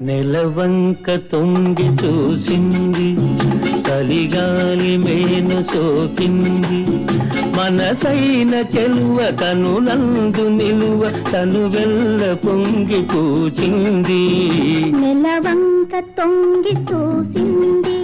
నెలవంక తొంగి చూసింది, చలిగాలి మేను సోకింది, మనసైన చెలువ కనులందు నిలువ తను వెల్ల పొంగి పూచింది. నెలవంక తొంగి చూసింది,